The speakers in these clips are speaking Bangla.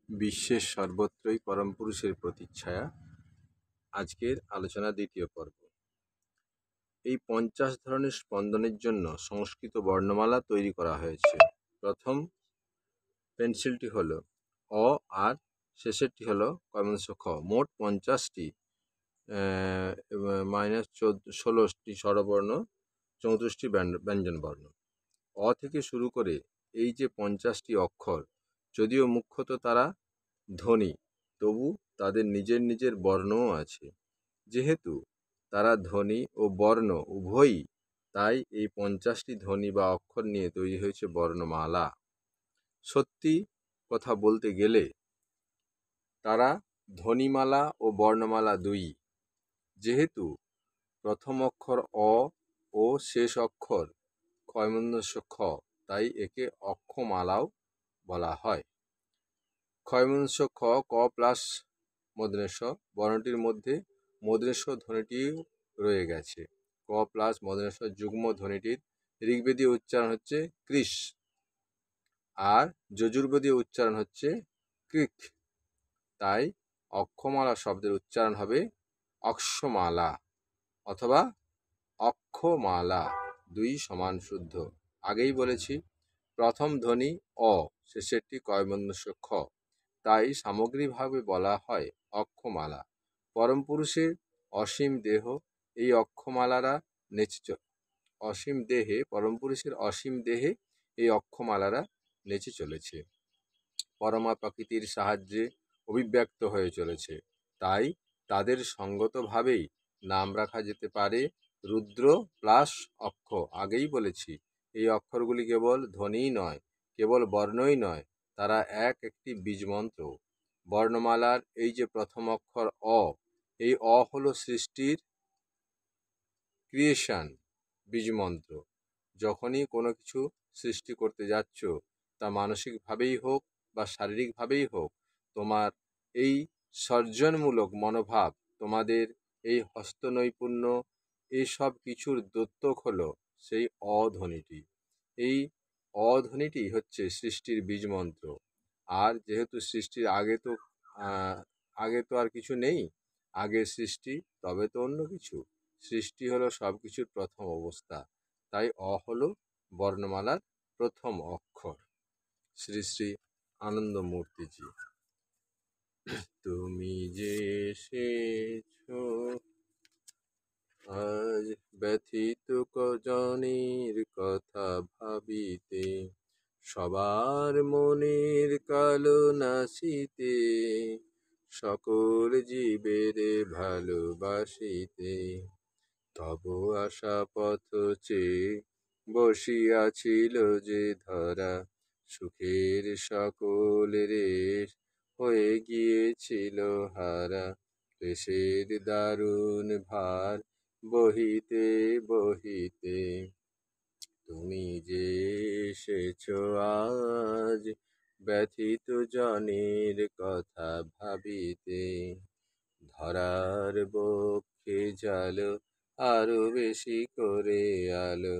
বিশ্বের সর্বত্রই পরম পুরুষের প্রতিচ্ছায়া। আজকের আলোচনা দ্বিতীয় পর্ব। এই 50 ধরনের স্পন্দনের জন্য সংস্কৃত বর্ণমালা তৈরি করা হয়েছে। প্রথম পেন্সিলটি হলো অ, আর শেষেরটি হলো কর্মশ খ। মোট 50টি -16টি স্বরবর্ণ, 34টি ব্যঞ্জন বর্ণ। অ থেকে শুরু করে এই যে 50টি অক্ষর, যদিও মুখ্যত তারা ধ্বনি, তবু তাদের নিজের নিজের বর্ণও আছে। যেহেতু তারা ধ্বনি ও বর্ণ উভয়ই, তাই এই 50টি ধ্বনি বা অক্ষর নিয়ে তৈরি হয়েছে বর্ণমালা। সত্যি কথা বলতে গেলে তারা ধ্বনিমালা ও বর্ণমালা দুই। যেহেতু প্রথম অক্ষর অ ও শেষ অক্ষর ক্ষয়মুন্দস্য খ, তাই একে অক্ষমালাও বলা হয়। ক্ষয়মুন্দস্য খ, ক প্লাস মূর্ধন্য বর্ণটির মধ্যে মূর্ধন্য ধ্বনিটি রয়ে গেছে। ক প্লাস মূর্ধন্য যুগ্ম ধ্বনিটির ঋগ্বেদীয় উচ্চারণ হচ্ছে কৃষ, আর যজুর্বেদীয় উচ্চারণ হচ্ছে কৃক। তাই অক্ষমালা শব্দের উচ্চারণ হবে অক্ষমালা অথবা অক্ষমালা, দুই সমান শুদ্ধ। আগেই বলেছি প্রথম ধ্বনি অ, শেষেরটি কয়মুন্দস্য খ, তাই সামগ্রিকভাবে বলা হয় অক্ষমালা। পরম পুরুষের অসীম দেহ এই অক্ষমালারা অসীম দেহে, পরম পুরুষের অসীম দেহে এই অক্ষমালারা নেচে চলেছে, পরমা প্রকৃতির সাহায্যে অভিব্যক্ত হয়ে চলেছে। তাই তাদের সঙ্গতভাবেই নাম রাখা যেতে পারে রুদ্র প্লাস অক্ষ। আগেই বলেছি এই অক্ষরগুলি কেবল ধ্বনিই নয়, কেবল বর্ণই নয়, তারা একটি বীজমন্ত্র। বর্ণমালার এই যে প্রথম অক্ষর অ, এই অ হলো সৃষ্টির ক্রিয়েশন, বীজমন্ত্র। যখনই কোনো কিছু সৃষ্টি করতে যাচ্ছ, তা মানসিকভাবেই হোক বা শারীরিকভাবেই হোক, তোমার এই সর্জনমূলক মনোভাব, তোমাদের এই হস্তনৈপুণ্য, এই সব কিছুর দ্যোতক হলো সেই অধ্বনিটি। এই অধ্বনিটি হচ্ছে সৃষ্টির বীজমন্ত্র। আর যেহেতু সৃষ্টির আগে তো আর কিছু নেই, আগে সৃষ্টি তবে তো অন্য কিছু। সৃষ্টি হলো সব কিছুর প্রথম অবস্থা, তাই অ হলো বর্ণমালার প্রথম অক্ষর। শ্রী শ্রী আনন্দমূর্তিজি। তুমি যে এসেছো আজ ব্যথিত জনের কথা ভাবিতে, সবার মনের কালো নাসিতে, সকল জীবের ভালোবাসিতে। তব আশা পথ চেয়ে বসিয়াছিল যে ধরা, সুখের সকল রেশ হয়ে গিয়েছিল হারা। ক্লেশের দারুণ ভার বহিতে বহিতে, তুমি যে এসেছো আজ ব্যথিত জনের কথা ভাবিতে। ধরার বক্ষে জালো আরো বেশি করে আলো,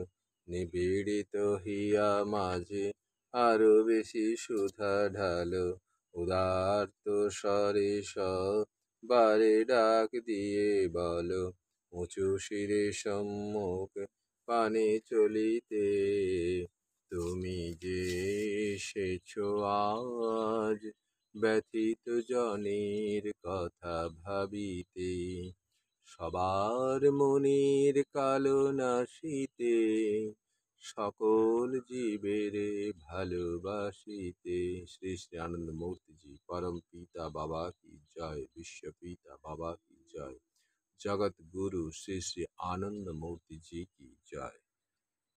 নিবিড়িত হিয়া মাঝে আরো বেশি সুধা ঢালো। উদার্ত স্বরে সবারে ডাক দিয়ে বলো, উঁচু শিরে সম্মুখ পানে চলিতে। তুমি যে এসেছো আজ ব্যথিত জনের কথা ভাবিতে, সবার মনের কালো নাসিতে, সকল জীবের ভালোবাসিতে। শ্রী শ্রী আনন্দ মূর্তিজি। পরম পিতা বাবা কি জয়, বিশ্ব পিতা বাবা কি জয়, জগৎ গুরু শ্রী শ্রী আনন্দ মূর্তিজি কি জয়।